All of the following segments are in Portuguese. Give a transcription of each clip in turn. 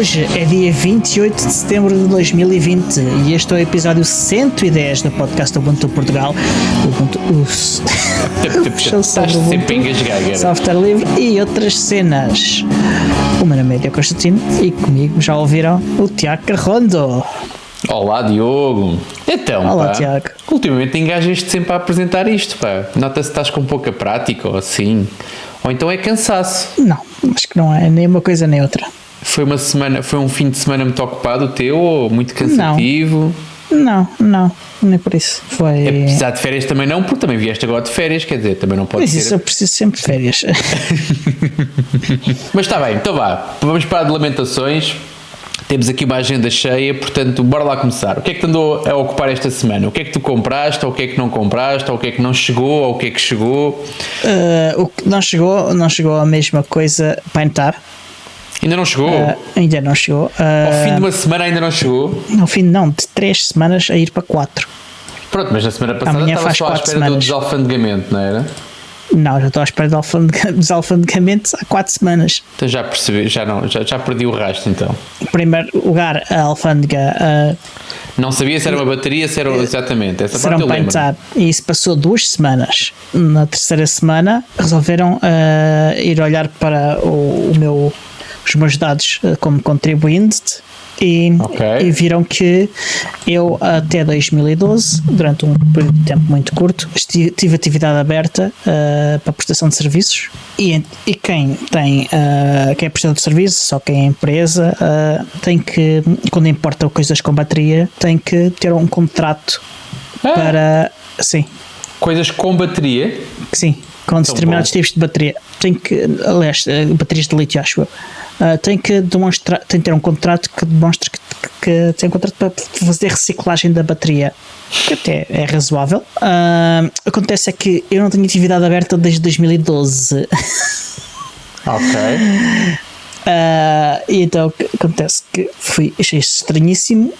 Hoje é dia 28 de setembro de 2020 e este é o episódio 110 do podcast Ubuntu Portugal. Software livre e outras cenas. O meu nome é Diogo Constantino e comigo já ouviram o Tiago Carrondo. Olá, Diogo. Então, olá, pá, Tiago. ultimamente engajas-te sempre a apresentar isto, pá. Nota-se que estás com pouca prática ou assim. Ou então é cansaço. Não, acho que não é nem uma coisa nem outra. Foi um fim de semana muito ocupado o teu ou muito cansativo? Não, nem por isso. Foi. Apesar de férias também não, porque também vieste agora de férias, quer dizer, também não pode Mas ser. isso eu preciso sempre de férias. Mas está bem, então vá, vamos para de lamentações. Temos aqui uma agenda cheia, portanto, bora lá começar. O que é que te andou a ocupar esta semana? O que é que tu compraste, ou o que é que não compraste, ou o que é que não chegou, ou o que é que chegou? O que não chegou a mesma coisa para entrar. Ainda não chegou? Ainda não chegou. Ao fim de uma semana ainda não chegou? Ao fim, não, de 3 semanas a ir para 4. Pronto, mas na semana passada Amanhã estava faz só à 4 espera semanas. do desalfandegamento, não era? Não, já estou à espera de desalfandegamento há 4 semanas. Então já percebi, já perdi o rastro então. Em primeiro lugar, a alfândega Não sabia se era uma bateria, se era exatamente. Essa serão parte eu para lembro. entrar. E isso passou 2 semanas. Na terceira semana resolveram ir olhar para os meus dados como contribuinte e viram que eu até 2012, durante um período de tempo muito curto, tive atividade aberta para prestação de serviços e quem é prestador de serviços ou quem é empresa tem que, quando importa coisas com bateria, tem que ter um contrato para... Sim. Coisas com bateria? Sim, com determinados tipos de bateria. Tem que, aliás, baterias de lítio, acho eu. Tem que ter um contrato que demonstre que tem um contrato para fazer reciclagem da bateria, que até é razoável. Acontece é que eu não tenho atividade aberta desde 2012. Ok. E então o que acontece que achei isso estranhíssimo.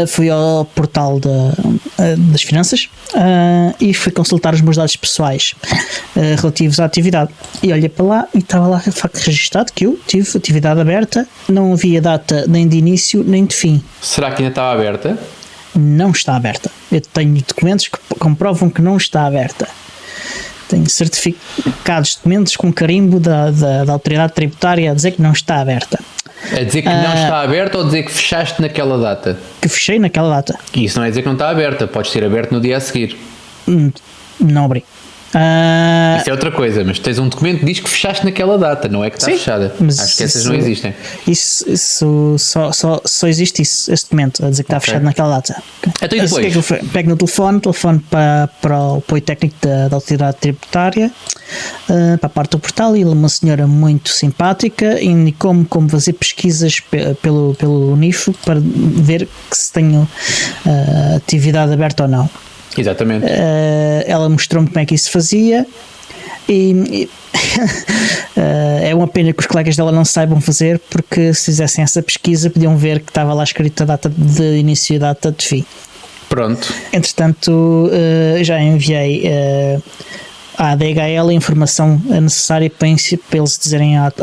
Fui ao portal das finanças e fui consultar os meus dados pessoais relativos à atividade e olhei para lá e estava lá de facto registado que eu tive atividade aberta, não havia data nem de início nem de fim. Será que ainda estava aberta? Não está aberta. Eu tenho documentos que comprovam que não está aberta. Tenho certificados, documentos com carimbo da autoridade tributária a dizer que não está aberta. A dizer que não está aberta ou a dizer que fechaste naquela data? Que fechei naquela data. E isso não é dizer que não está aberta, podes ter aberto no dia a seguir. Não abri. Isso é outra coisa, mas tens um documento que diz que fechaste naquela data, não é que está fechada. Acho que essas não existem. Isso só existe esse documento a dizer que está fechado naquela data. Então e depois? O que é que eu pego no telefone para o apoio técnico da autoridade tributária, para a parte do portal, e uma senhora muito simpática indicou-me como fazer pesquisas pelo NIF para ver se tenho atividade aberta ou não. Exatamente. Ela mostrou-me como é que isso se fazia e é uma pena que os colegas dela não saibam fazer, porque se fizessem essa pesquisa podiam ver que estava lá escrito a data de início e a data de fim. Pronto. Entretanto, já enviei à DHL a informação necessária para eles dizerem à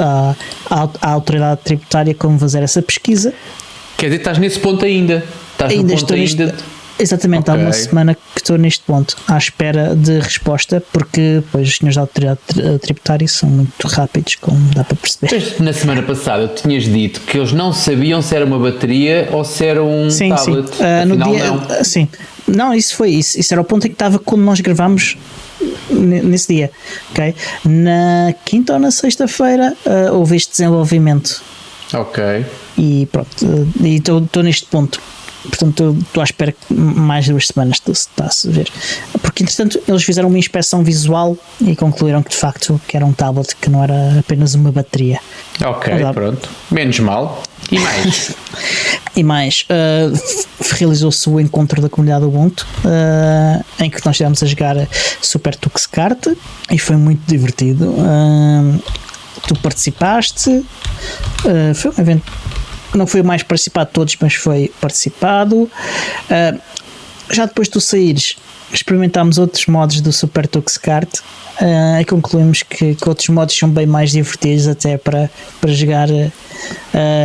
autoridade tributária como fazer essa pesquisa. Quer dizer, estás nesse ponto ainda? Exatamente, Okay. Há uma semana que estou neste ponto, à espera de resposta, porque depois os senhores da autoridade tributária são muito rápidos, como dá para perceber. Na semana passada tu tinhas dito que eles não sabiam se era uma bateria ou se era um tablet. Sim. No dia, não. Sim. Não, isso foi isso. Isso era o ponto em que estava quando nós gravámos nesse dia. Okay? Na quinta ou na sexta-feira houve este desenvolvimento. Ok. E pronto, e estou neste ponto. Portanto, estou à espera que mais 2 semanas está-se a ver. Porque, entretanto, eles fizeram uma inspeção visual e concluíram que, de facto, que era um tablet, que não era apenas uma bateria. Ok, pronto. Menos mal. E mais? E mais, realizou-se o encontro da comunidade Ubuntu, em que nós estivemos a jogar Super Tux Kart e foi muito divertido. Tu participaste, foi um evento. Não foi o mais participado de todos, mas foi participado. Já depois de tu saíres, experimentámos outros modos do Super Tux Kart e concluímos que outros modos são bem mais divertidos até para jogar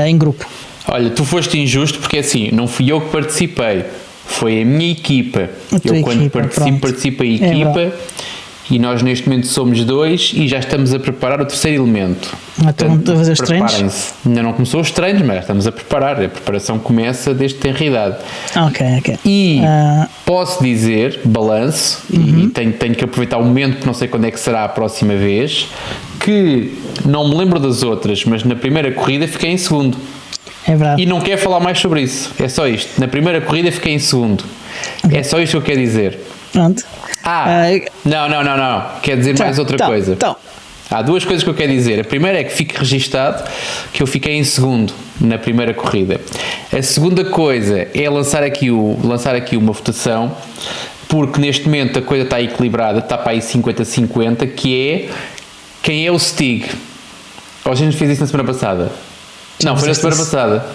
em grupo. Olha, tu foste injusto porque assim, não fui eu que participei, foi a minha equipa. Eu quando participo a equipa e nós neste momento somos 2 e já estamos a preparar o terceiro elemento. Estão a fazer os treinos? Ainda não começou os treinos, mas estamos a preparar. A preparação começa desde que tem realidade. Ok. E posso dizer, balanço, e tenho que aproveitar o momento, porque não sei quando é que será a próxima vez, que não me lembro das outras, mas na primeira corrida fiquei em segundo. É verdade. E não quero falar mais sobre isso. É só isto. Na primeira corrida fiquei em segundo. É só isto que eu quero dizer. Pronto. Não. Quer dizer mais outra coisa. Há 2 coisas que eu quero dizer. A primeira é que fique registado que eu fiquei em segundo na primeira corrida. A segunda coisa é lançar aqui uma votação, porque neste momento a coisa está equilibrada, está para aí 50-50, que é quem é o Stig. A gente fez isso na semana passada. Não, foi na semana passada.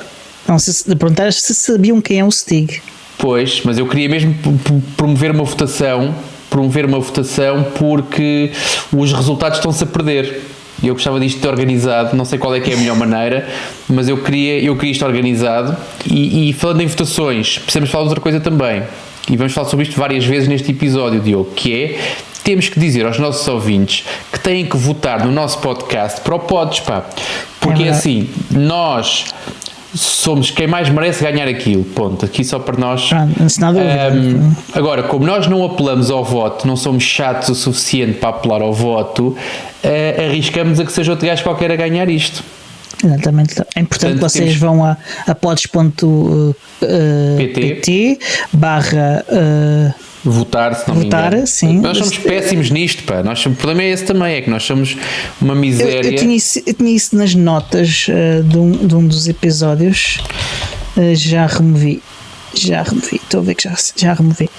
Não, se perguntares se sabiam quem é o Stig. Pois, mas eu queria mesmo promover uma votação porque os resultados estão-se a perder. Eu gostava disto de organizado, não sei qual é que é a melhor maneira, mas eu queria isto organizado. E falando em votações, precisamos falar de outra coisa também. E vamos falar sobre isto várias vezes neste episódio, Diogo, que é, temos que dizer aos nossos ouvintes que têm que votar no nosso podcast para o Pods, pá. Porque assim, nós somos quem mais merece ganhar aquilo, ponto, aqui só para nós. Agora, como nós não apelamos ao voto, não somos chatos o suficiente para apelar ao voto, arriscamos a que seja outro gajo qualquer a ganhar isto. Exatamente, é importante que vocês vão a pods.pt votar, se não me engano. Sim. Nós somos péssimos nisto, pá. O problema é esse também, é que nós somos uma miséria. Eu tinha isso nas notas de um dos episódios, já removi, estou a ver que já removi.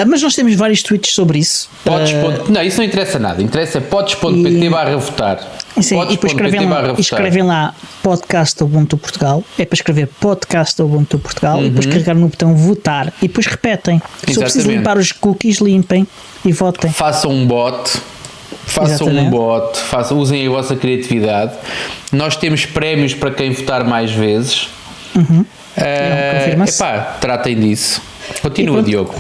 Mas nós temos vários tweets sobre isso. Não, isso não interessa nada, interessa pods.pt/votar. Sim, e depois escrevem lá podcast Ubuntu Portugal, é para escrever podcast Ubuntu Portugal e depois carregar no botão votar e depois repetem. Se eu preciso limpar os cookies, limpem e votem. Façam um bot, usem a vossa criatividade. Nós temos prémios para quem votar mais vezes. Tratem disso. Continua, Diogo.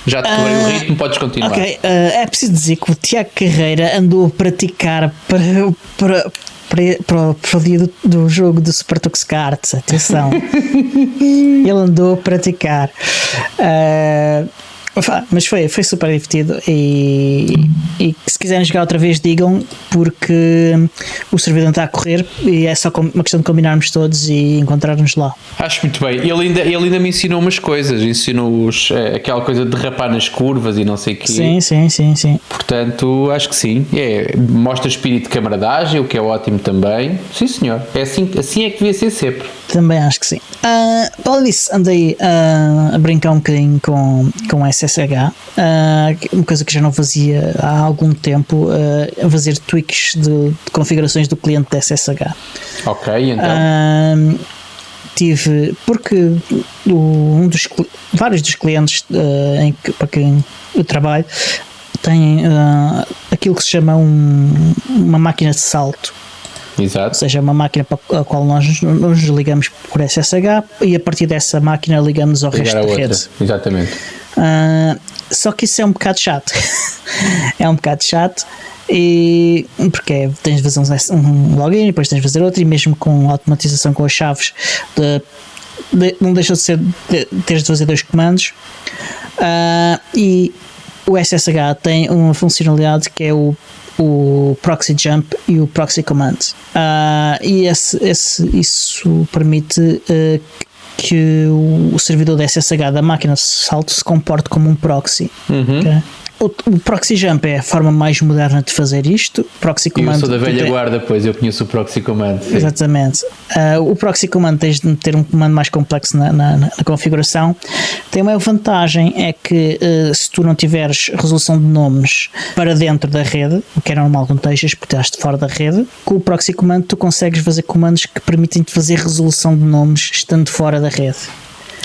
Já te quebrei o ritmo, podes continuar. Ok, é preciso dizer que o Tiago Carreira andou a praticar para o dia do jogo do Super Tux Karts. Atenção. Ele andou a praticar. Mas foi super divertido e se quiserem jogar outra vez digam, porque o servidor está a correr e é só uma questão de combinarmos todos e encontrarmos lá. Acho muito bem. Ele ainda me ensinou umas coisas, ensinou-os aquela coisa de derrapar nas curvas e não sei o quê. Sim. Portanto, acho que sim. Mostra espírito de camaradagem, o que é ótimo também. Sim, senhor. É assim é que devia ser sempre. Também acho que sim. Paulo disse, andei a brincar um bocadinho com SSH, uma coisa que já não fazia há algum tempo, a fazer tweaks de configurações do cliente da SSH. Ok, então. Porque vários dos clientes para quem eu trabalho têm aquilo que se chama uma máquina de salto. Exato. Ou seja, uma máquina para a qual nós nos ligamos por SSH e a partir dessa máquina ligamos ao resto da rede. Exatamente. Só que isso é um bocado chato. É um bocado chato porque tens de fazer um login e depois tens de fazer outro, e mesmo com automatização com as chaves não deixa de ser teres de fazer 2 comandos. E o SSH tem uma funcionalidade que é o proxy jump e o proxy command, e isso permite que o servidor da SSH da máquina de salto se comporte como um proxy. Okay? O proxy jump é a forma mais moderna de fazer isto. Proxy command, eu sou da velha guarda, pois eu conheço o proxy command. Sim. Exatamente. O proxy command tens de ter um comando mais complexo na configuração. Tem uma vantagem, é que se tu não tiveres resolução de nomes para dentro da rede, o que é normal quando estejas porque estás de fora da rede, com o proxy command tu consegues fazer comandos que permitem-te fazer resolução de nomes estando fora da rede.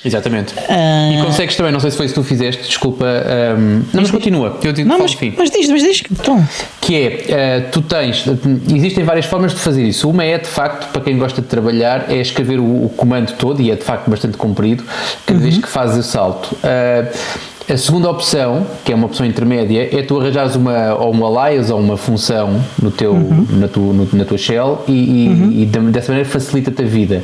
Exatamente. E consegues também, não sei se foi isso que tu fizeste, desculpa, não, mas continua, eu digo mas diz, então. Que é, existem várias formas de fazer isso. Uma é, de facto, para quem gosta de trabalhar, é escrever o comando todo, e é de facto bastante comprido, cada vez que fazes o salto. A segunda opção, que é uma opção intermédia, é tu arranjares um alias ou uma função na tua shell e dessa maneira facilita-te a vida.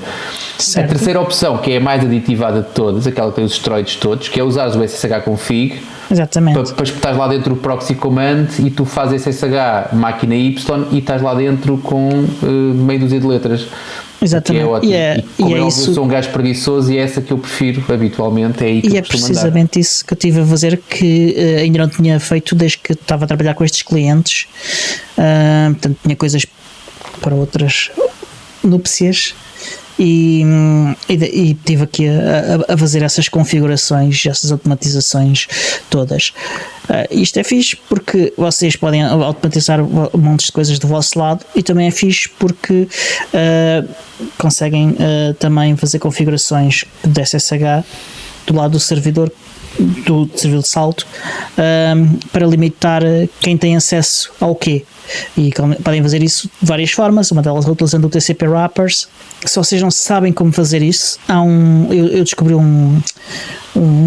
Certo. A terceira opção, que é a mais aditivada de todas, aquela que tem os steroids todos, que é usares o SSH config. Exatamente. Para espetar lá dentro o proxy command e tu fazes SSH máquina Y e estás lá dentro com meia dúzia de letras. Exatamente. Que é ótimo. E como é óbvio, eu sou um gajo preguiçoso e é essa que eu prefiro habitualmente. É aí que é precisamente isso que eu estive a fazer, que ainda não tinha feito desde que estava a trabalhar com estes clientes. Portanto, tinha coisas para outras núpcias. E estive aqui a fazer essas configurações, essas automatizações todas. Isto é fixe porque vocês podem automatizar montes de coisas do vosso lado, e também é fixe porque conseguem também fazer configurações de SSH do lado do servidor de salto, para limitar quem tem acesso ao quê. E podem fazer isso de várias formas, uma delas utilizando o TCP Wrappers. Se vocês não sabem como fazer isso, eu descobri um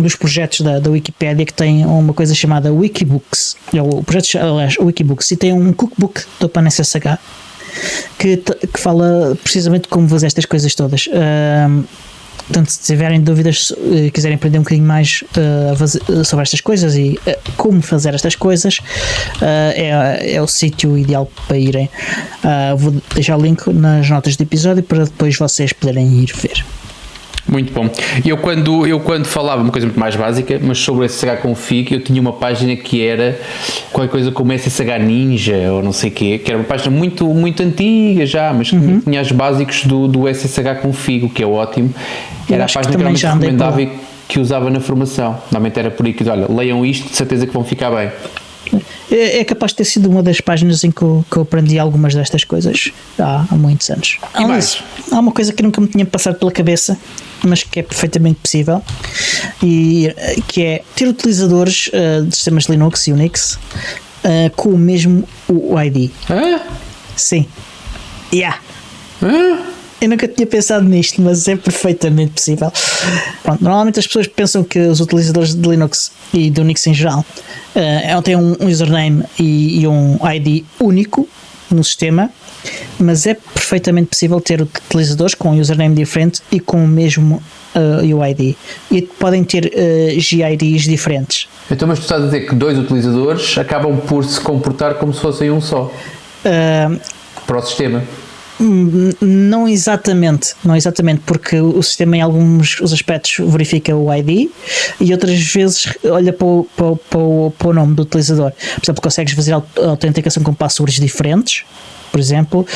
dos projetos da Wikipédia que tem uma coisa chamada Wikibooks. O projeto, aliás, Wikibooks, e tem um cookbook do OpenSSH que fala precisamente como fazer estas coisas todas. Portanto, se tiverem dúvidas, quiserem aprender um bocadinho mais sobre estas coisas e como fazer estas coisas, é o sítio ideal para irem. Vou deixar o link nas notas do episódio para depois vocês poderem ir ver. Muito bom. Eu quando falava uma coisa muito mais básica, mas sobre o SSH config, eu tinha uma página que era qualquer coisa como SSH Ninja ou não sei o quê, que era uma página muito, muito antiga já, mas que tinha os básicos do SSH config, o que é ótimo. Era a página que realmente recomendava e que usava na formação. Normalmente era por aí que, olha, leiam isto, de certeza que vão ficar bem. É capaz de ter sido uma das páginas em que eu aprendi algumas destas coisas há muitos anos. Há uma coisa que nunca me tinha passado pela cabeça, mas que é perfeitamente possível, e que é ter utilizadores de sistemas Linux e Unix com o mesmo UID. Sim. Eu nunca tinha pensado nisto, mas é perfeitamente possível. Pronto, normalmente as pessoas pensam que os utilizadores de Linux e de Unix em geral têm um username e um ID único no sistema, mas é perfeitamente possível ter utilizadores com um username diferente e com o mesmo UID. E podem ter GIDs diferentes. Então, mas tu estás a dizer que dois utilizadores acabam por se comportar como se fossem um só para o sistema? Não exatamente, porque o sistema em alguns aspectos verifica o ID e outras vezes olha para o nome do utilizador. Por exemplo, consegues fazer a autenticação com passwords diferentes, por exemplo,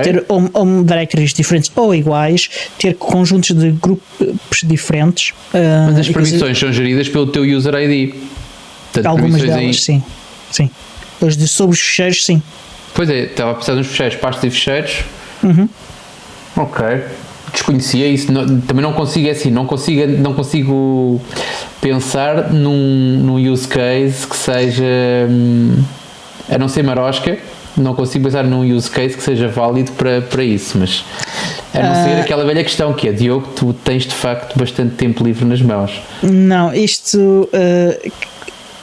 ter home directories diferentes ou iguais, ter conjuntos de grupos diferentes. Mas as permissões são geridas pelo teu user ID. Portanto, algumas delas, sim. Sobre os ficheiros, sim. Pois é, estava a pensar nos ficheiros, pastas e ficheiros. Ok. Desconhecia isso. Também não consigo pensar num use case que seja, a não ser marosca, não consigo pensar num use case que seja válido para isso, mas a não ser aquela velha questão que é, Diogo, tu tens de facto bastante tempo livre nas mãos. Não, isto...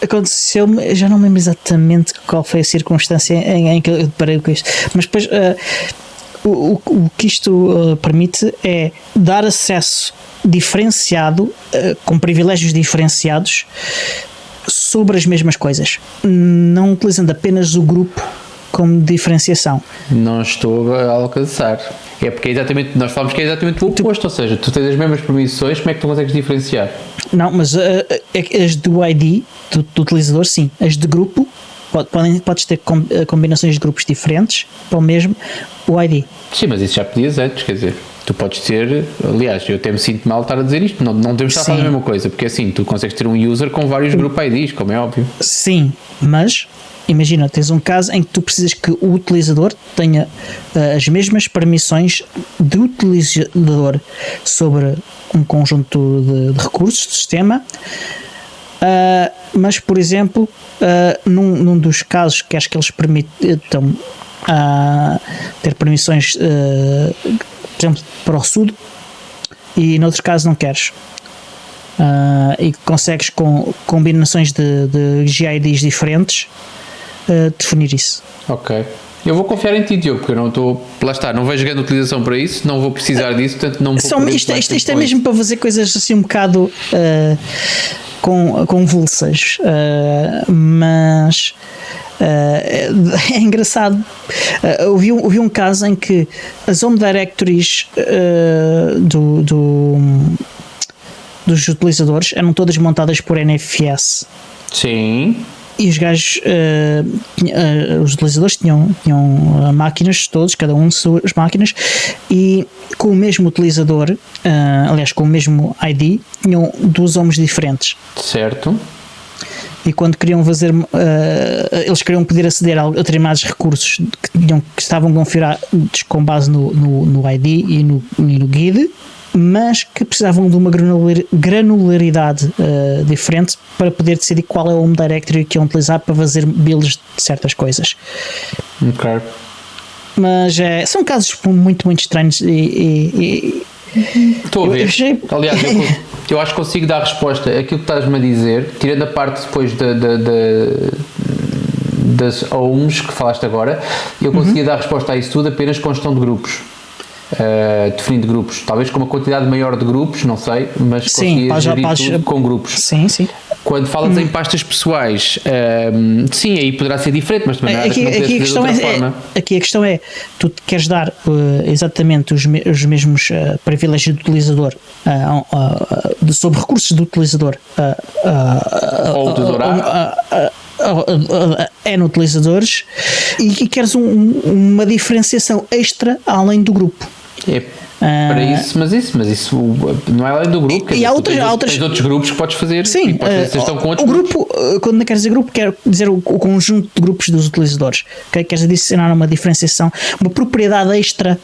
aconteceu-me, eu já não me lembro exatamente qual foi a circunstância em que eu deparei com isto, mas depois o que isto permite é dar acesso diferenciado, com privilégios diferenciados sobre as mesmas coisas, não utilizando apenas o grupo como diferenciação. Não estou a alcançar. É porque nós falamos que é exatamente o oposto, ou seja, tu tens as mesmas permissões, como é que tu consegues diferenciar? Não, mas as do ID do utilizador, sim. As de grupo, podes ter combinações de grupos diferentes para o mesmo ID. Sim, mas isso já podias antes, quer dizer, tu podes ter, aliás, eu até me sinto mal estar a dizer isto, não temos de estar a fazer a mesma coisa, porque assim, tu consegues ter um user com vários group IDs, como é óbvio. Sim, mas imagina, tens um caso em que tu precisas que o utilizador tenha as mesmas permissões de utilizador sobre um conjunto de recursos do sistema, mas, por exemplo, num dos casos que acho que eles permitam ter permissões, por exemplo, para o sudo, e noutros casos não queres. E consegues com combinações de GIDs diferentes definir isso. Ok. Eu vou confiar em ti, Diogo, porque eu não estou. Lá está, não vejo grande utilização para isso, não vou precisar disso, portanto não vou. Isto é mesmo para fazer coisas assim um bocado convulsas, mas é engraçado. Eu vi um caso em que as home directories dos utilizadores eram todas montadas por NFS. Sim. E os gajos, os utilizadores tinham máquinas todos, cada um suas máquinas, e com o mesmo utilizador, aliás, com o mesmo ID, tinham duas HOMEs diferentes. Certo. E quando queriam fazer, eles queriam poder aceder a determinados recursos que estavam configurados com base no ID e no GUID, mas que precisavam de uma granularidade diferente para poder decidir qual é o home directory que iam utilizar para fazer builds de certas coisas. Ok. Mas são casos muito, muito estranhos e estou a ver. Aliás, eu acho que consigo dar resposta àquilo que estás-me a dizer, tirando a parte depois das homes que falaste agora. Eu conseguia dar resposta a isso tudo apenas com gestão de grupos. Definindo grupos, talvez com uma quantidade maior de grupos, não sei, mas conseguia gerir tudo com grupos. Sim. Quando falas em pastas pessoais, sim, aí poderá ser diferente, mas também aqui a questão é, tu queres dar exatamente os mesmos privilégios do utilizador sobre recursos do utilizador ou do N utilizadores, e queres uma diferenciação extra além do grupo. Para isso, mas isso não é além do grupo. E há outras... Tens outros grupos que podes fazer. Sim, o grupo, quando queres dizer grupo, quer dizer o conjunto de grupos dos utilizadores. Okay? Queres adicionar uma diferenciação, uma propriedade extra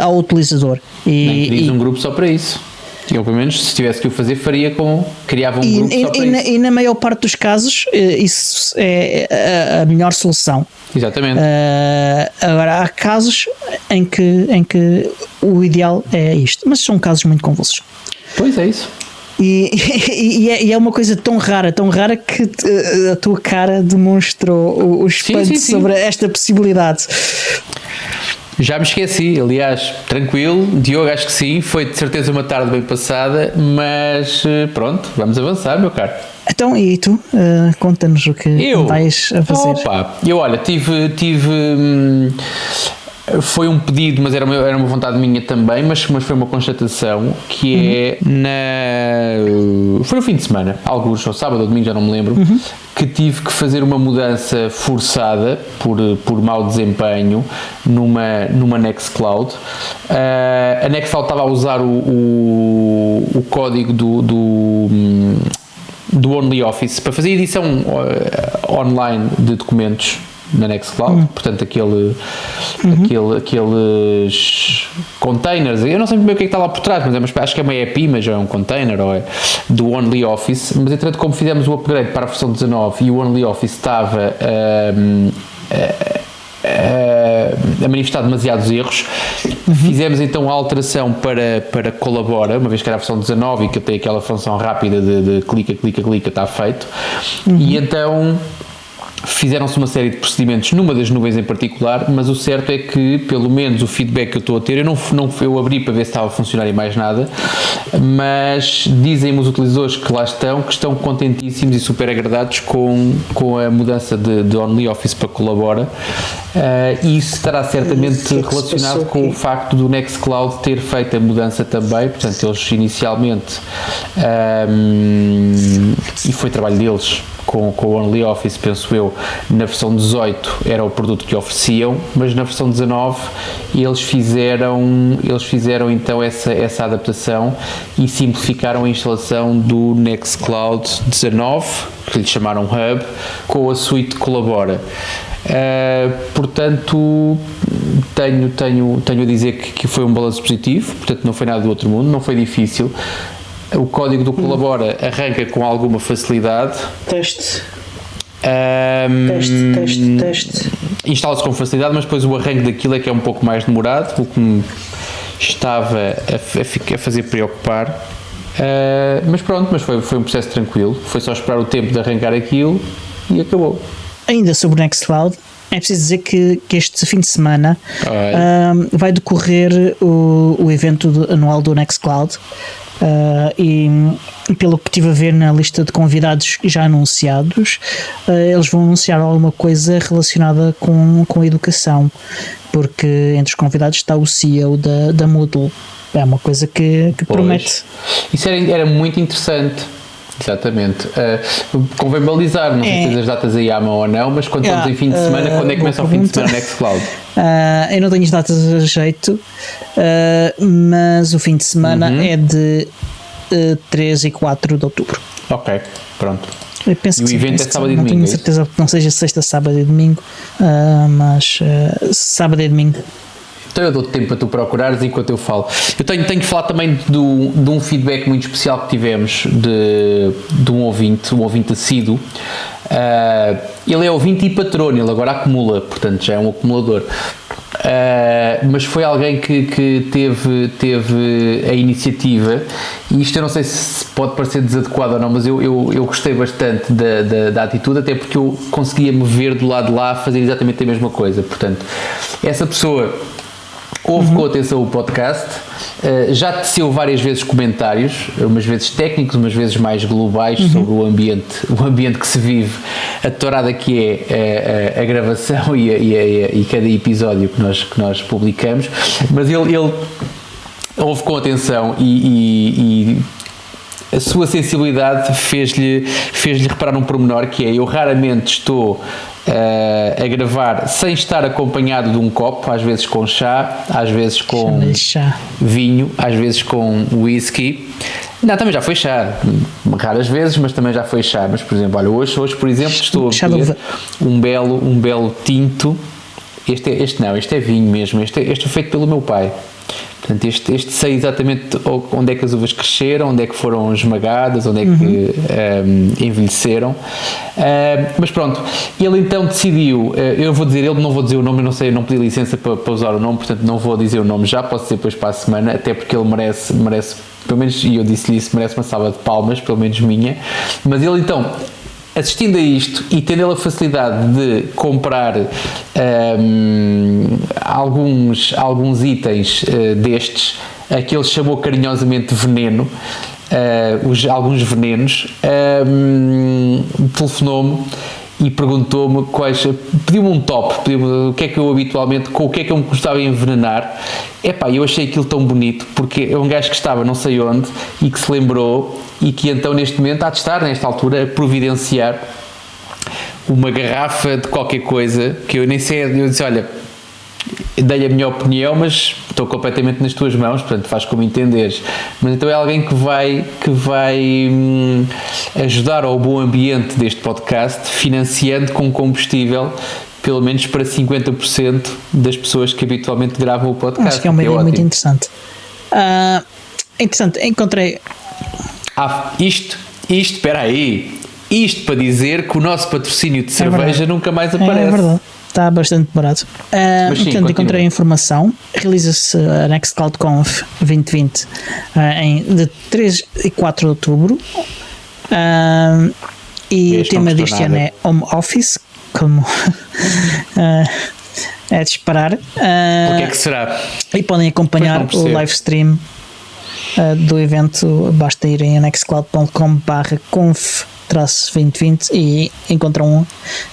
ao utilizador. Nem um grupo só para isso. Eu, pelo menos, se tivesse que o fazer, criava um grupo só para isso. E na maior parte dos casos, isso é a melhor solução. Exatamente. Agora, há casos em que o ideal é isto, mas são casos muito convulsos. Pois é isso. E é uma coisa tão rara que a tua cara demonstrou o espanto sobre esta possibilidade. Já me esqueci, aliás, tranquilo, Diogo, acho que sim, foi de certeza uma tarde bem passada, mas pronto, vamos avançar, meu caro. Então, e tu? Conta-nos o que vais a fazer. Eu olha, foi um pedido, mas era uma vontade minha também, mas foi uma constatação, que foi no fim de semana, alguns, ou sábado ou domingo, já não me lembro, que tive que fazer uma mudança forçada por mau desempenho numa Nextcloud. A Nextcloud estava a usar o código do OnlyOffice para fazer edição online de documentos na Nextcloud, portanto aqueles containers, eu não sei bem o que está lá por trás, mas acho que é uma EPI, mas é um container, ou é do OnlyOffice, mas entretanto, como fizemos o upgrade para a versão 19 e o OnlyOffice estava a manifestar demasiados erros, fizemos então a alteração para Colabora, uma vez que era a versão 19 e que tem aquela função rápida de clica, está feito, e então fizeram-se uma série de procedimentos numa das nuvens em particular, mas o certo é que, pelo menos o feedback que eu estou a ter, eu abri para ver se estava a funcionar e mais nada, mas dizem-me os utilizadores que lá estão, que estão contentíssimos e super agradados com a mudança de OnlyOffice para Colabora, e isso estará certamente relacionado com o facto do Nextcloud ter feito a mudança também, portanto eles inicialmente, e foi trabalho deles, com o OnlyOffice, penso eu, na versão 18 era o produto que ofereciam, mas na versão 19 eles fizeram então essa adaptação e simplificaram a instalação do Nextcloud 19, que lhe chamaram Hub, com a suite Colabora. Portanto, tenho a dizer que foi um balanço positivo, portanto não foi nada do outro mundo, não foi difícil. O código do Colabora arranca com alguma facilidade. Teste. Instala-se com facilidade, mas depois o arranque daquilo é que é um pouco mais demorado, o que me estava a fazer preocupar. Mas pronto, foi um processo tranquilo, foi só esperar o tempo de arrancar aquilo e acabou. Ainda sobre o Nextcloud, é preciso dizer que este fim de semana vai decorrer o evento anual do Nextcloud. E pelo que estive a ver na lista de convidados já anunciados, eles vão anunciar alguma coisa relacionada com a educação, porque entre os convidados está o CEO da Moodle. É uma coisa que promete. Isso era muito interessante. Exatamente. Convém balizar, não sei se tens as datas aí à mão ou não, mas quando estamos em fim de semana, quando é que começa o fim de semana Nextcloud? Eu não tenho as datas a jeito, mas o fim de semana é de 3 e 4 de outubro. Ok, pronto. Eu penso e o evento é sábado e domingo? Não tenho certeza que não seja sexta, sábado e domingo, mas sábado e domingo. Então eu dou-te tempo para tu procurares enquanto eu falo. Eu tenho que falar também de um feedback muito especial que tivemos de um ouvinte assíduo. Ele é ouvinte e patrono, ele agora acumula, portanto já é um acumulador. Mas foi alguém que teve a iniciativa, e isto eu não sei se pode parecer desadequado ou não, mas eu gostei bastante da atitude, até porque eu conseguia-me ver do lado de lá fazer exatamente a mesma coisa. Portanto, essa pessoa ouve com atenção o podcast, já teceu várias vezes comentários, umas vezes técnicos, umas vezes mais globais, sobre o ambiente que se vive, a tourada que é a gravação e cada episódio que nós publicamos, mas ele ouve com atenção e a sua sensibilidade fez-lhe reparar num pormenor, que é: eu raramente estou a gravar sem estar acompanhado de um copo, às vezes com chá, às vezes com vinho, às vezes com whisky. Não, também já foi chá, raras vezes, mas também já foi chá. Mas, por exemplo, olha, hoje por exemplo, estou a beber um belo tinto. Este é vinho mesmo, este é feito pelo meu pai. Portanto, este sei exatamente onde é que as uvas cresceram, onde é que foram esmagadas, onde é que envelheceram. Mas pronto, ele então decidiu, eu vou dizer, não vou dizer o nome, eu não sei, eu não pedi licença para usar o nome, portanto não vou dizer o nome já, posso dizer depois para a semana, até porque ele merece, pelo menos, e eu disse-lhe isso, merece uma salva de palmas, pelo menos minha. Mas ele então, assistindo a isto e tendo a facilidade de comprar alguns itens destes, a que ele chamou carinhosamente veneno, alguns venenos, telefonou-me e perguntou-me pediu-me um top, pediu-me o que é que eu habitualmente, com o que é que eu me gostava de envenenar. Eu achei aquilo tão bonito, porque é um gajo que estava não sei onde e que se lembrou, e que então neste momento há de estar, nesta altura, a providenciar uma garrafa de qualquer coisa, que eu nem sei, eu disse, olha, dei a minha opinião, mas estou completamente nas tuas mãos, portanto faz como entenderes. Mas então é alguém que vai ajudar ao bom ambiente deste podcast, financiando com combustível pelo menos para 50% das pessoas que habitualmente gravam o podcast. Acho que é uma ideia muito interessante. Interessante, encontrei... espera aí, isto para dizer que o nosso patrocínio de cerveja nunca mais aparece. É verdade, está bastante barato. Portanto, encontrei a informação. Realiza-se a Nextcloud Conf 2020 de 3 e 4 de outubro, e o tema deste ano é Home Office, como é de esperar. O que é que será? E podem acompanhar o live stream do evento, basta irem a nextcloud.com/conf-2020 e encontram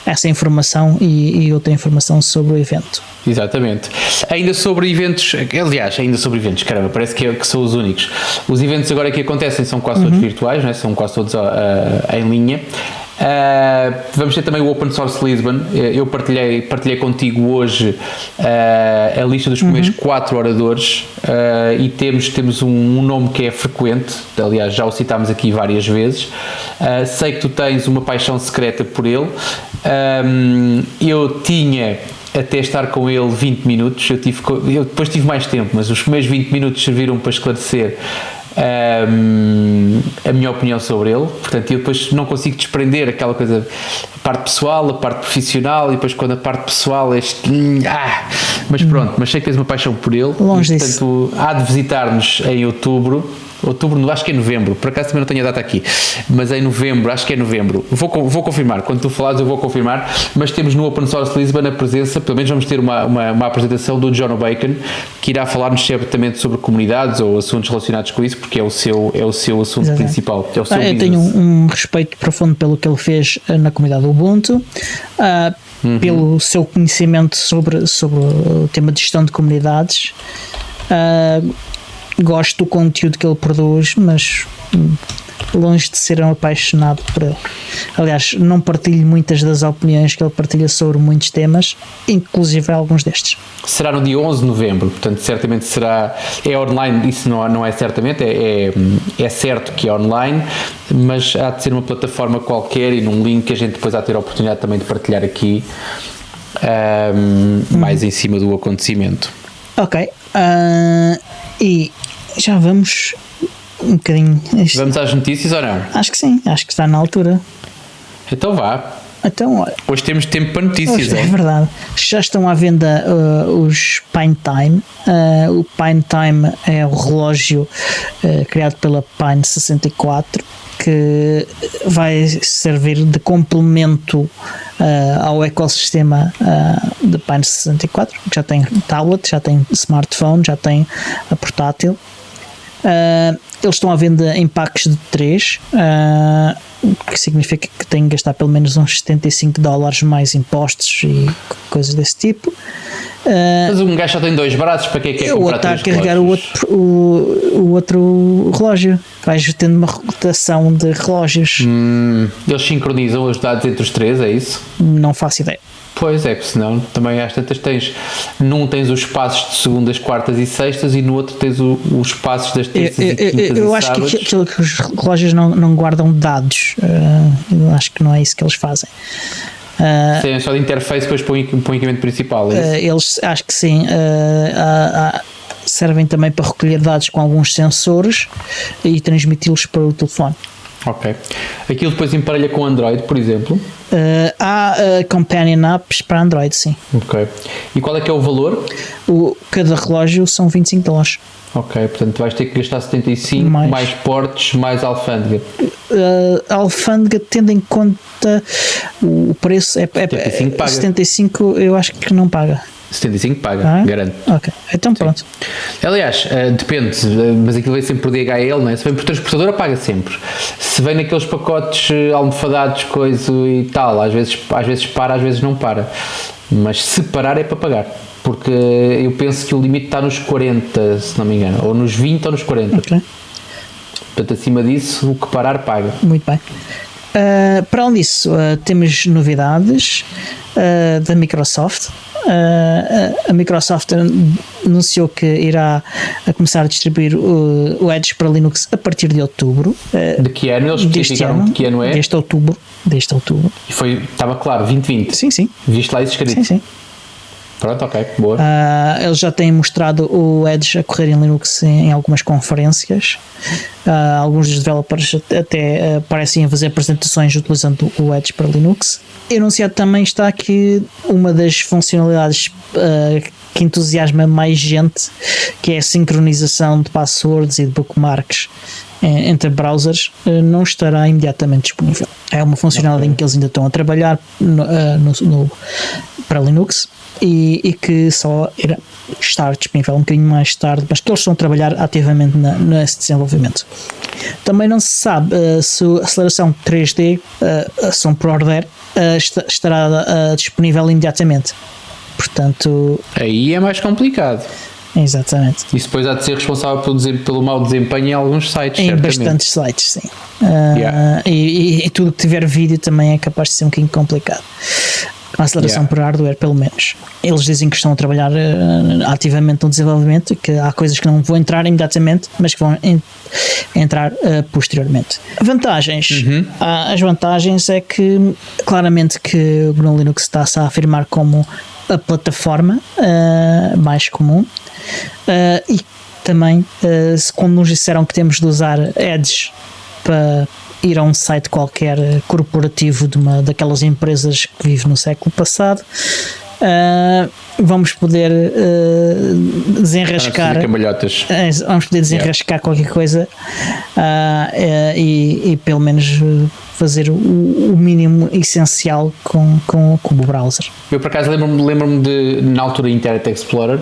essa informação e outra informação sobre o evento. Exatamente. Ainda sobre eventos, caramba, parece que são os únicos. Os eventos agora que acontecem são quase todos virtuais, não é? São quase todos em linha. Vamos ter também o Open Source Lisbon. Eu partilhei contigo hoje a lista dos primeiros 4 oradores, e temos um nome que é frequente, aliás já o citámos aqui várias vezes. Sei que tu tens uma paixão secreta por ele. Eu tinha até estar com ele 20 minutos, eu depois tive mais tempo, mas os primeiros 20 minutos serviram para esclarecer a minha opinião sobre ele. Portanto, eu depois não consigo desprender aquela coisa, a parte pessoal, a parte profissional, e depois quando a parte pessoal é mas pronto, mas sei que tens uma paixão por ele. Longe e, portanto, há de visitar-nos em outubro, acho que é novembro, por acaso também não tenho a data aqui, mas é em novembro, acho que é novembro, vou confirmar, quando tu falares eu vou confirmar, mas temos no Open Source Lisbon a presença, pelo menos vamos ter uma apresentação do John O'Bacon, que irá falar-nos certamente sobre comunidades ou assuntos relacionados com isso, porque é o seu assunto principal, é o seu eu tenho um respeito profundo pelo que ele fez na comunidade Ubuntu, pelo seu conhecimento sobre o tema de gestão de comunidades. Gosto do conteúdo que ele produz, mas longe de ser um apaixonado por ele. Aliás, não partilho muitas das opiniões que ele partilha sobre muitos temas, inclusive alguns destes. Será no dia 11 de novembro, portanto certamente é online, isso não é certamente, é certo que é online, mas há de ser uma plataforma qualquer e num link que a gente depois há de ter a oportunidade também de partilhar aqui, mais em cima do acontecimento. Ok, e já vamos um bocadinho. Vamos às notícias ou não? Acho que sim, acho que está na altura. Então vá. Então, olha, hoje temos tempo para notícias. Hoje, é verdade. Já estão à venda os Pine Time. O Pine Time é o relógio criado pela Pine 64, que vai servir de complemento ao ecossistema da Pine 64, que já tem tablet, já tem smartphone, já tem a portátil. Eles estão à venda em packs de 3, o que significa que têm que gastar pelo menos uns $75 mais impostos e coisas desse tipo. Mas um gajo já tem 2 braços, para que é que é comprar 3 relógios? Está a carregar o outro relógio. Vais tendo uma rotação de relógios. Eles sincronizam os dados entre os 3, é isso? Não faço ideia. Pois é, porque senão também às tantas num tens os passos de segundas, quartas e sextas, e no outro tens os passos das terças e quintas. Eu acho que os relógios não guardam dados. Eu acho que não é isso que eles fazem. Sim, só de interface depois para o equipamento principal. Eles, acho que sim, servem também para recolher dados com alguns sensores e transmiti-los para o telefone. Ok. Aquilo depois emparelha com Android, por exemplo? Há companion apps para Android, sim. Ok. E qual é que é o valor? Cada relógio são $25. Ok, portanto vais ter que gastar 75, mais portes, mais alfândega. A alfândega, tendo em conta o preço, 75 eu acho que não paga. 75 paga, garanto. Ok, então pronto. Aliás, depende, mas aquilo vem sempre por DHL, não é? Se vem por transportadora, paga sempre. Se vem naqueles pacotes almofadados, coisa e tal, às vezes para, às vezes não para. Mas se parar é para pagar. Porque eu penso que o limite está nos 40, se não me engano, ou nos 20 ou nos 40. Ok. Portanto, acima disso, o que parar paga. Muito bem. Para além disso, temos novidades da Microsoft. A Microsoft anunciou que irá começar a distribuir o Edge para Linux a partir de outubro. De que ano? Eles especificaram de que ano é? Deste outubro. E estava claro, 2020. Sim. Viste lá isso escrito? Sim. Pronto, ok, boa. Eles já têm mostrado o Edge a correr em Linux em algumas conferências. Alguns dos developers até parecem fazer apresentações utilizando o Edge para Linux. Anunciado também está que uma das funcionalidades que entusiasma mais gente, que é a sincronização de passwords e de bookmarks entre browsers, não estará imediatamente disponível. É uma funcionalidade em que eles ainda estão a trabalhar para Linux e que só irá estar disponível um bocadinho mais tarde, mas que eles estão a trabalhar ativamente nesse desenvolvimento. Também não se sabe se a aceleração 3D, ação por order, estará disponível imediatamente. Portanto, aí é mais complicado. Exatamente. Isso depois há de ser responsável pelo mau desempenho em alguns sites, em certamente. Bastantes sites, sim. E tudo que tiver vídeo também é capaz de ser um bocadinho complicado. A aceleração por hardware, pelo menos. Eles dizem que estão a trabalhar ativamente no desenvolvimento, que há coisas que não vão entrar imediatamente, mas que vão entrar posteriormente. Vantagens. As vantagens é que claramente que o GNU Linux está-se a afirmar como a plataforma mais comum, e também quando nos disseram que temos de usar Edge para ir a um site qualquer corporativo daquelas empresas que vive no século passado, vamos poder desenrascar qualquer coisa, e pelo menos fazer o mínimo essencial com o browser. Eu por acaso lembro-me de, na altura Internet Explorer,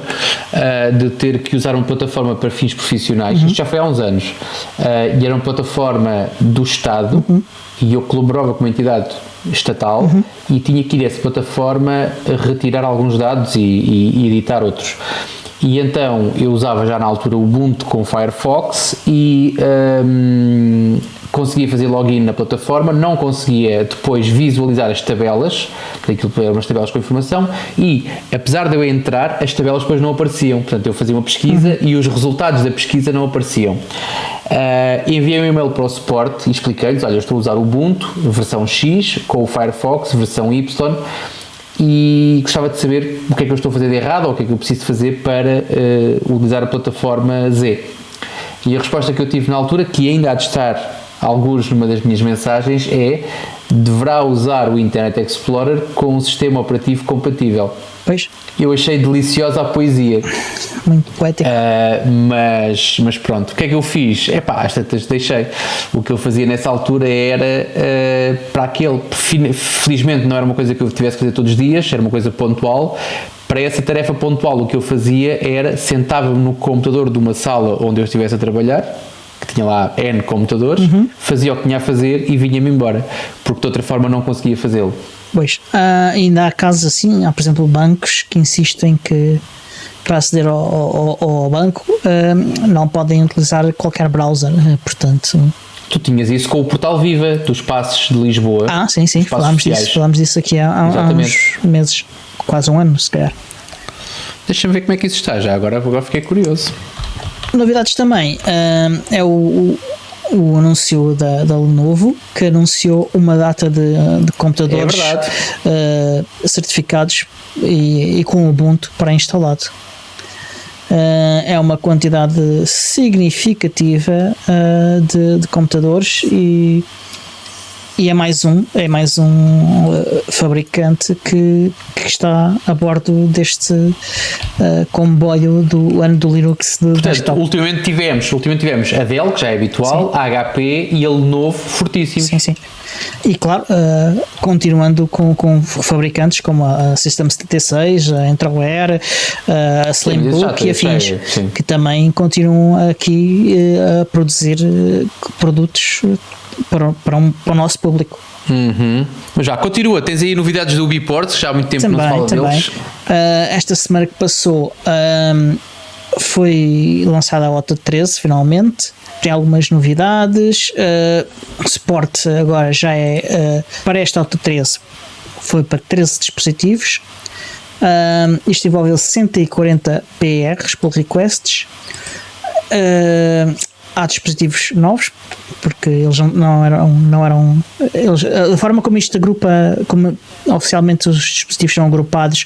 de ter que usar uma plataforma para fins profissionais. Isto já foi há uns anos, e era uma plataforma do Estado, e eu colaborava com uma entidade estatal, e tinha que ir a essa plataforma retirar alguns dados e editar outros. E então eu usava já na altura o Ubuntu com Firefox e conseguia fazer login na plataforma, não conseguia depois visualizar as tabelas, porque aquilo eram umas tabelas com informação, e apesar de eu entrar, as tabelas depois não apareciam. Portanto, eu fazia uma pesquisa e os resultados da pesquisa não apareciam. Enviei um e-mail para o suporte e expliquei-lhes: olha, eu estou a usar o Ubuntu versão X com o Firefox versão Y, e gostava de saber o que é que eu estou a fazer de errado ou o que é que eu preciso fazer para utilizar a plataforma Z. E a resposta que eu tive na altura, que ainda há de estar alguns numa das minhas mensagens, é: deverá usar o Internet Explorer com um sistema operativo compatível. Pois. Eu achei deliciosa a poesia. Muito poético. Mas pronto, o que é que eu fiz? Às tantas deixei. O que eu fazia nessa altura era para aquele, felizmente não era uma coisa que eu tivesse que fazer todos os dias, era uma coisa pontual. Para essa tarefa pontual, o que eu fazia era sentava-me no computador de uma sala onde eu estivesse a trabalhar, que tinha lá N computadores, fazia o que tinha a fazer e vinha-me embora, porque de outra forma não conseguia fazê-lo. Pois, ainda há casos assim, há por exemplo bancos que insistem que para aceder ao banco não podem utilizar qualquer browser, portanto... Tu tinhas isso com o Portal Viva dos Passos de Lisboa. Sim, falámos disso aqui há uns meses, quase um ano se calhar. Deixa-me ver como é que isso está já, agora fiquei curioso. Novidades também, é o anúncio da Lenovo, que anunciou uma data de computadores certificados e com Ubuntu pré-instalado. É uma quantidade significativa de computadores e é mais um fabricante que está a bordo deste comboio do ano do Linux de desktop. Ultimamente tivemos a Dell, que já é habitual, a HP e a Lenovo fortíssimos. Sim. E claro, continuando com fabricantes como a System 76, a Entroware, a Slimbook e afins, que também continuam aqui a produzir produtos para o nosso público. Mas já continua, tens aí novidades do Ubiports, já há muito tempo também, não se fala deles. Esta semana que passou foi lançada a OTA 13 finalmente, tem algumas novidades. O suporte agora já é para esta OTA 13, foi para 13 dispositivos. Isto envolve 140 PRs, pull requests. Há dispositivos novos, porque eles não eram eles, a forma como isto agrupa, como oficialmente os dispositivos são agrupados,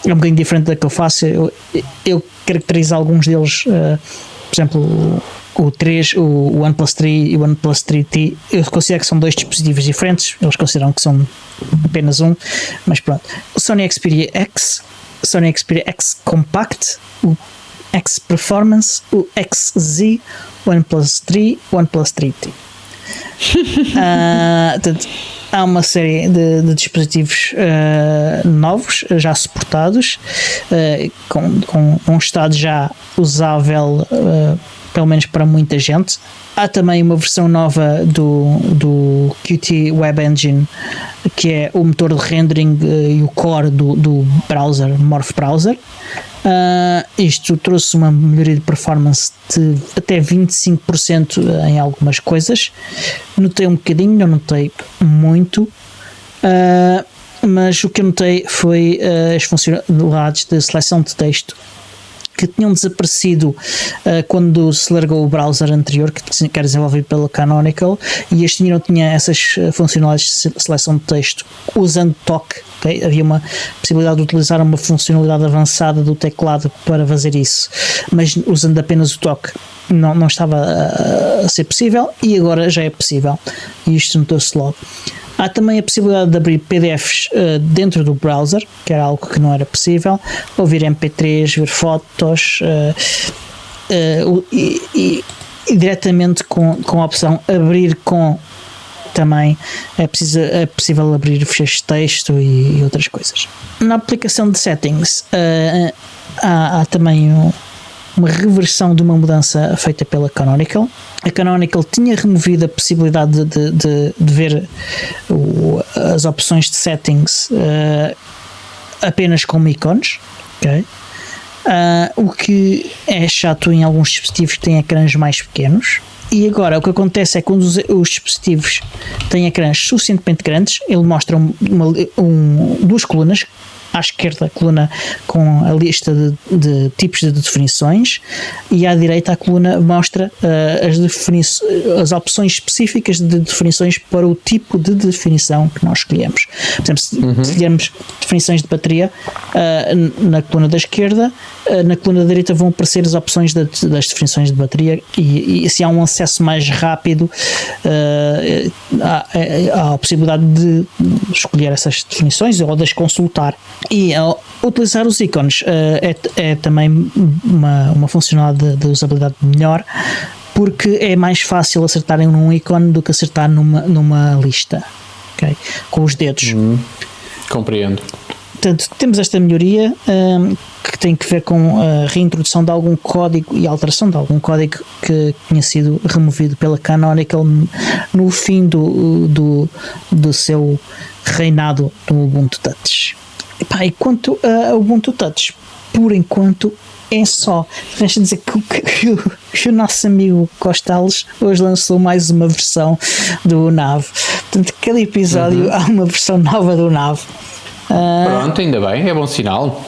é um bocadinho diferente da que eu faço. Eu caracterizo alguns deles, por exemplo, o OnePlus 3 e o OnePlus 3T, eu considero que são dois dispositivos diferentes, eles consideram que são apenas um, mas pronto. O Sony Xperia X, Sony Xperia X Compact, o X Performance, o XZ, OnePlus 3, OnePlus 3T. Portanto, há uma série de dispositivos novos, já suportados, com um estado já usável, pelo menos para muita gente. Há também uma versão nova do Qt Web Engine, que é o motor de rendering e o core do browser, Morph Browser. Isto trouxe uma melhoria de performance de até 25% em algumas coisas. Notei um bocadinho, não notei muito, mas o que eu notei foi as funcionalidades de seleção de texto que tinham desaparecido quando se largou o browser anterior, que era desenvolvido pela Canonical, e este não tinha essas funcionalidades de seleção de texto usando toque. Okay? Havia uma possibilidade de utilizar uma funcionalidade avançada do teclado para fazer isso, mas usando apenas o toque não estava a ser possível, e agora já é possível, e isto notou-se logo. Há também a possibilidade de abrir PDFs dentro do browser, que era algo que não era possível, ouvir MP3, ver fotos e diretamente com a opção abrir com, também é possível abrir ficheiros de texto e outras coisas. Na aplicação de settings há também uma reversão de uma mudança feita pela Canonical. A Canonical tinha removido a possibilidade de ver as opções de settings apenas como ícones, okay? O que é chato em alguns dispositivos que têm ecrãs mais pequenos. E agora o que acontece é que quando os dispositivos têm ecrãs suficientemente grandes, ele mostra duas colunas. À esquerda, a coluna com a lista de tipos de definições, e à direita a coluna mostra as opções específicas de definições para o tipo de definição que nós escolhemos. Por exemplo, se escolhermos definições de bateria, na coluna da esquerda, na coluna da direita vão aparecer as opções das definições de bateria, e se há um acesso mais rápido, há a possibilidade de escolher essas definições ou de as consultar. E ao utilizar os ícones é também uma funcionalidade de usabilidade melhor, porque é mais fácil acertar em um ícone do que acertar numa lista, okay? Com os dedos. Compreendo. Portanto, temos esta melhoria que tem que ver com a reintrodução de algum código e alteração de algum código que tinha sido removido pela Canonical no fim do seu reinado do Ubuntu Touch. E quanto ao Ubuntu Touch, por enquanto é só. Deixa dizer que o nosso amigo Costales hoje lançou mais uma versão do Nav. Portanto, cada episódio há uma versão nova do Nav. Pronto, ainda bem, é bom sinal.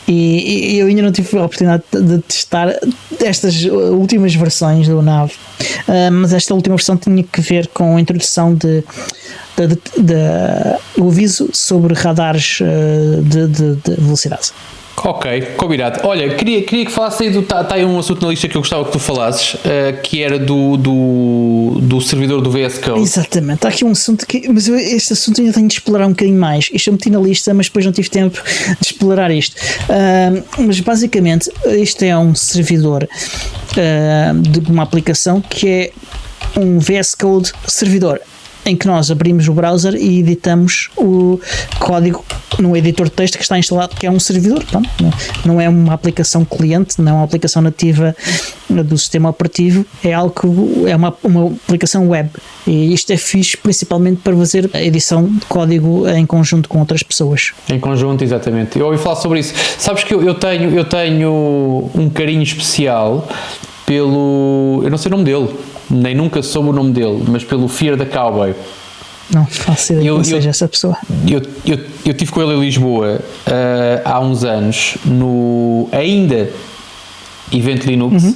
E eu ainda não tive a oportunidade de testar estas últimas versões do Nav, mas esta última versão tinha que ver com a introdução o aviso sobre radares de velocidade. Ok, combinado. Olha, queria que falasse aí está aí um assunto na lista que eu gostava que tu falasses, que era do servidor do VS Code. Exatamente, há aqui um assunto mas este assunto ainda tenho de explorar um bocadinho mais. Isto eu meti na lista, mas depois não tive tempo de explorar isto. Mas basicamente este é um servidor de uma aplicação que é um VS Code servidor, em que nós abrimos o browser e editamos o código no editor de texto que está instalado, que é um servidor. Pronto, não é uma aplicação cliente, não é uma aplicação nativa do sistema operativo, é algo que é uma aplicação web, e isto é fixe principalmente para fazer a edição de código em conjunto com outras pessoas. Em conjunto, exatamente. Eu ouvi falar sobre isso. Sabes que eu tenho um carinho especial pelo... eu não sei o nome dele, nem nunca soube o nome dele, mas pelo Fear the Cowboy. Não faço ideia que seja essa pessoa. Eu estive com ele em Lisboa há uns anos, no ainda Event Linux.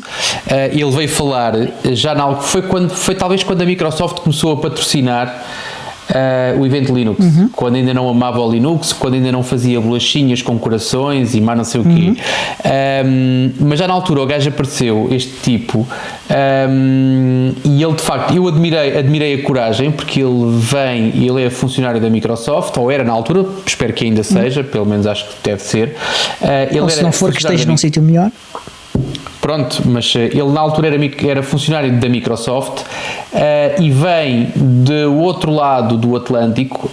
Ele veio falar já na algo, foi talvez quando a Microsoft começou a patrocinar o Event Linux, quando ainda não amava o Linux, quando ainda não fazia bolachinhas com corações e mais não sei o quê. Mas já na altura o gajo apareceu, este tipo, e ele de facto, eu admirei a coragem, porque ele é funcionário da Microsoft, ou era na altura, espero que ainda seja, pelo menos acho que deve ser. Ou se não for que esteja num sítio melhor. Pronto, mas ele na altura era funcionário da Microsoft e vem do outro lado do Atlântico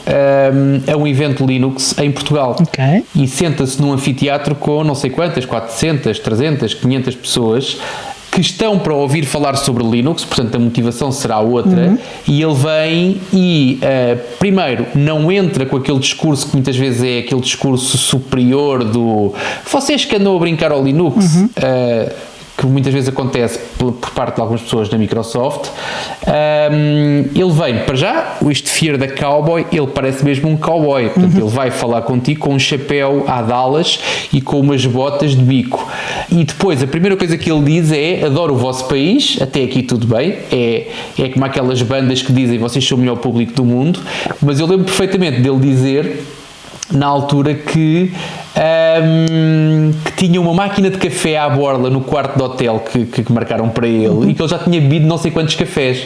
a um evento Linux em Portugal. Okay. E senta-se num anfiteatro com não sei quantas, 400, 300, 500 pessoas, que que estão para ouvir falar sobre Linux, portanto a motivação será outra, e ele vem e primeiro não entra com aquele discurso que muitas vezes é aquele discurso superior do vocês que andam a brincar ao Linux, que muitas vezes acontece por parte de algumas pessoas da Microsoft. Ele vem, para já, este Fear da Cowboy, ele parece mesmo um cowboy, portanto ele vai falar contigo com um chapéu à Dallas e com umas botas de bico, e depois a primeira coisa que ele diz é: adoro o vosso país, até aqui tudo bem, é como aquelas bandas que dizem vocês são o melhor público do mundo, mas eu lembro perfeitamente dele dizer na altura que tinha uma máquina de café à borla no quarto de hotel que marcaram para ele, e que ele já tinha bebido não sei quantos cafés.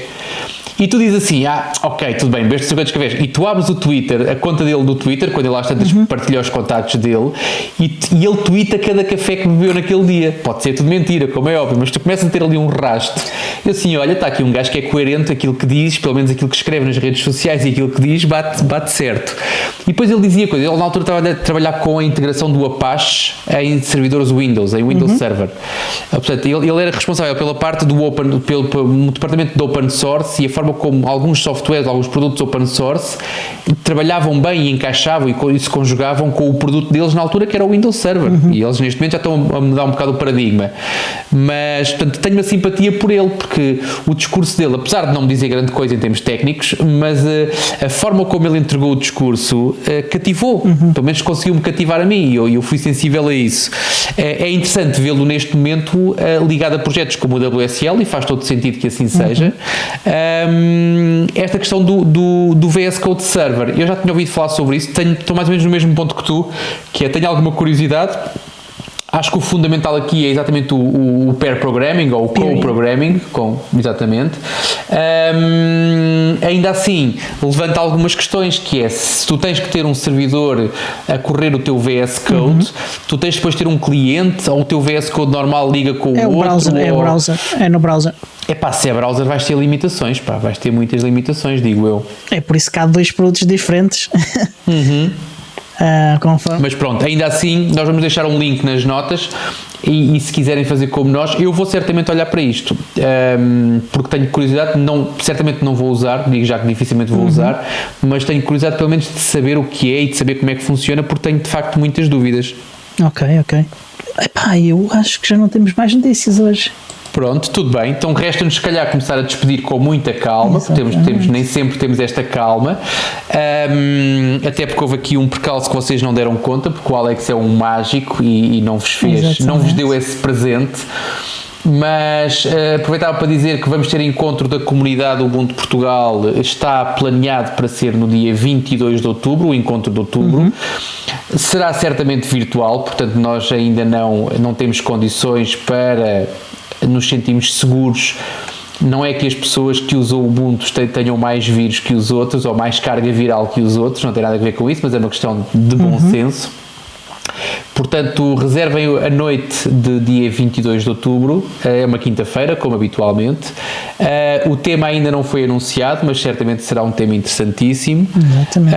E tu dizes assim, ok, tudo bem, bebeste 50 cafés, e tu abres o Twitter, a conta dele do Twitter, quando ele às tantas partilha os contactos dele, e ele tweeta cada café que bebeu naquele dia. Pode ser tudo mentira, como é óbvio, mas tu começas a ter ali um rastro. E assim, olha, está aqui um gajo que é coerente, aquilo que diz, pelo menos aquilo que escreve nas redes sociais e aquilo que diz, bate certo. E depois ele dizia coisas, ele na altura estava a trabalhar com a integração do Apache em servidores Windows, em Windows Server. Portanto, ele era responsável pela parte pelo departamento de Open Source, e a forma como alguns softwares, alguns produtos open source trabalhavam bem e encaixavam e se conjugavam com o produto deles na altura, que era o Windows Server. E eles neste momento já estão a mudar um bocado o paradigma. Mas, portanto, tenho uma simpatia por ele, porque o discurso dele, apesar de não me dizer grande coisa em termos técnicos, mas a forma como ele entregou o discurso cativou, pelo menos conseguiu-me cativar a mim, e eu fui sensível a isso. É interessante vê-lo neste momento ligado a projetos como o WSL, e faz todo sentido que assim seja. Esta questão do VS Code Server, eu já tinha ouvido falar sobre isso, estou mais ou menos no mesmo ponto que tu, que é, tenho alguma curiosidade. Acho que o fundamental aqui é exatamente o pair programming, ou o co-programming, exatamente. Ainda assim, levanta algumas questões, que é, se tu tens que ter um servidor a correr o teu VS Code, tu tens depois de ter um cliente, ou o teu VS Code normal liga com o outro. É no browser. Se é browser vais ter limitações, vais ter muitas limitações, digo eu. É por isso que há dois produtos diferentes. Mas pronto, ainda assim nós vamos deixar um link nas notas, e se quiserem fazer como nós, eu vou certamente olhar para isto, porque tenho curiosidade, certamente não vou usar, digo já que dificilmente vou usar, mas tenho curiosidade pelo menos de saber o que é e de saber como é que funciona, porque tenho de facto muitas dúvidas. Ok. Eu acho que já não temos mais notícias hoje. Pronto, tudo bem. Então resta-nos se calhar começar a despedir com muita calma, porque nem sempre temos esta calma, até porque houve aqui um percalço que vocês não deram conta, porque o Alex é um mágico e não vos não vos deu esse presente. Mas aproveitava para dizer que vamos ter encontro da comunidade Ubuntu Portugal, está planeado para ser no dia 22 de outubro, o encontro de outubro. Será certamente virtual, portanto nós ainda não temos condições para nos sentimos seguros. Não é que as pessoas que usam o Ubuntu tenham mais vírus que os outros, ou mais carga viral que os outros, não tem nada a ver com isso, mas é uma questão de bom senso. Portanto, reservem a noite de dia 22 de outubro, é uma quinta-feira, como habitualmente. O tema ainda não foi anunciado, mas certamente será um tema interessantíssimo. Exatamente.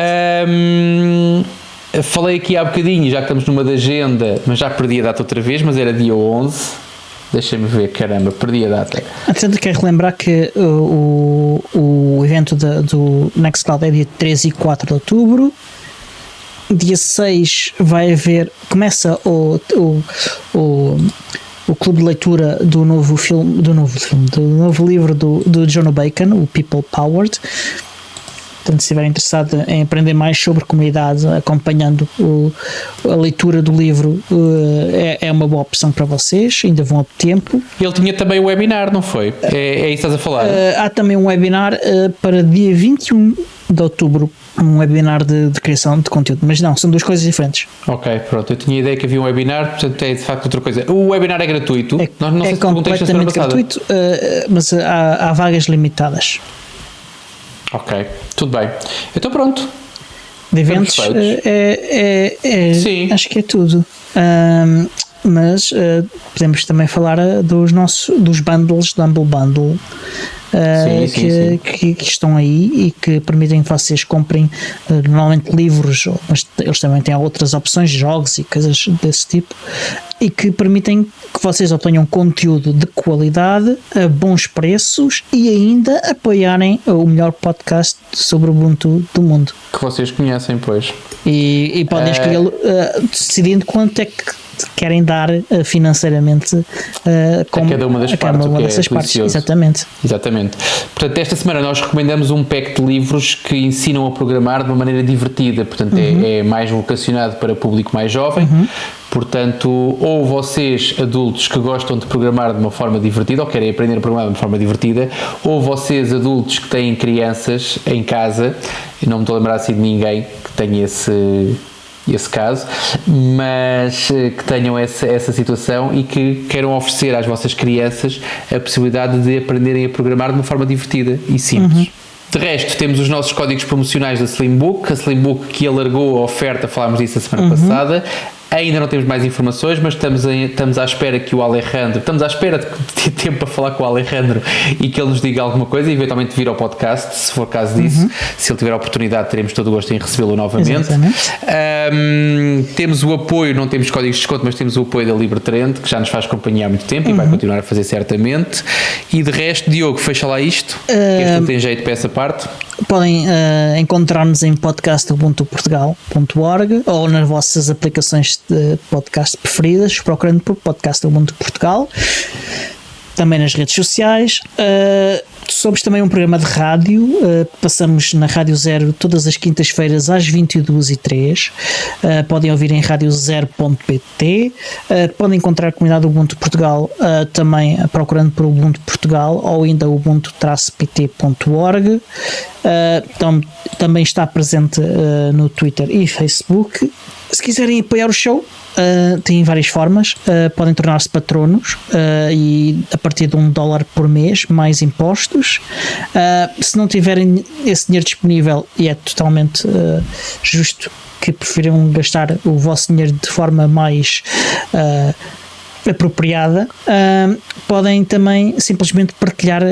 Falei aqui há bocadinho, já que estamos numa da agenda, mas já perdi a data outra vez, mas era dia 11. Deixa-me ver, caramba, perdi a data. Portanto, quero relembrar que o evento do Nextcloud é dia 3 e 4 de outubro. Dia 6 vai haver, começa o clube de leitura do novo livro do John Bacon, o People Powered. Portanto, se estiverem interessados em aprender mais sobre comunidade, acompanhando a leitura do livro, é uma boa opção para vocês, ainda vão a tempo. Ele tinha também o webinar, não foi? É isso que estás a falar? Há também um webinar para dia 21 de outubro, um webinar de criação de conteúdo, mas não, são duas coisas diferentes. Ok, pronto, eu tinha a ideia que havia um webinar, portanto é de facto outra coisa. O webinar é gratuito? Não sei se completamente gratuito, mas há vagas limitadas. Ok, tudo bem. Então pronto. De eventos Sim. Acho que é tudo. Mas podemos também falar dos bundles, do Humble Bundle, que estão aí e que permitem que vocês comprem normalmente livros, mas eles também têm outras opções, jogos e coisas desse tipo, e que permitem que vocês obtenham conteúdo de qualidade a bons preços e ainda apoiarem o melhor podcast sobre o Ubuntu do mundo. Que vocês conhecem, pois. E podem escolher decidindo quanto é que querem dar financeiramente a cada uma das dessas partes. Exatamente. Portanto, esta semana nós recomendamos um pack de livros que ensinam a programar de uma maneira divertida. Portanto, é mais vocacionado para público mais jovem. Portanto, ou vocês, adultos que gostam de programar de uma forma divertida, ou querem aprender a programar de uma forma divertida, ou vocês, adultos que têm crianças em casa, e não me estou a lembrar assim de ninguém que tenha esse caso, mas que tenham essa situação e que queiram oferecer às vossas crianças a possibilidade de aprenderem a programar de uma forma divertida e simples. De resto, temos os nossos códigos promocionais da Slimbook, a Slimbook que alargou a oferta, falámos disso a semana passada. Ainda não temos mais informações, mas estamos à espera que o Alejandro, estamos à espera de ter tempo para falar com o Alejandro e que ele nos diga alguma coisa e eventualmente vir ao podcast, se for caso disso. Se ele tiver a oportunidade, teremos todo o gosto em recebê-lo novamente. Temos o apoio, não temos códigos de desconto, mas temos o apoio da Libertrend, que já nos faz companhia há muito tempo e vai continuar a fazer certamente. E de resto, Diogo, fecha lá isto, que este não tem jeito para essa parte. Podem encontrar-nos em podcastubuntuportugal.org ou nas vossas aplicações de podcast preferidas, procurando por Podcast Ubuntu Portugal, também nas redes sociais. Somos também um programa de rádio, passamos na Rádio Zero todas as quintas-feiras às 22h03, podem ouvir em radiozero.pt, podem encontrar a comunidade Ubuntu Portugal também procurando por Ubuntu Portugal ou ainda ubuntu-pt.org. Também está presente no Twitter e Facebook. Se quiserem apoiar o show, têm várias formas. Podem tornar-se patronos e a partir de $1 por mês, mais impostos. Se não tiverem esse dinheiro disponível, e é totalmente justo que prefiram gastar o vosso dinheiro de forma mais apropriada, podem também simplesmente partilhar a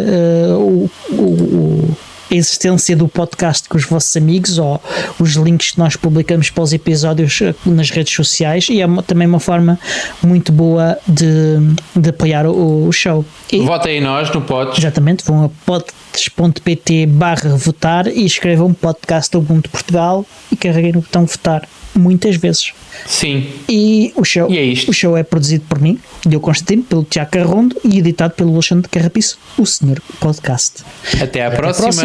existência do podcast com os vossos amigos ou os links que nós publicamos para os episódios nas redes sociais, e é também uma forma muito boa de apoiar o show. Votem em nós no Pods. Exatamente, vão a pods.pt/votar e escrevam Podcast Ubuntu Portugal e carreguem no botão votar muitas vezes. Sim. E o show é produzido por mim, Diogo Constantino, pelo Tiago Carrondo e editado pelo Alexandre Carrapiço, o Senhor Podcast. Até à próxima.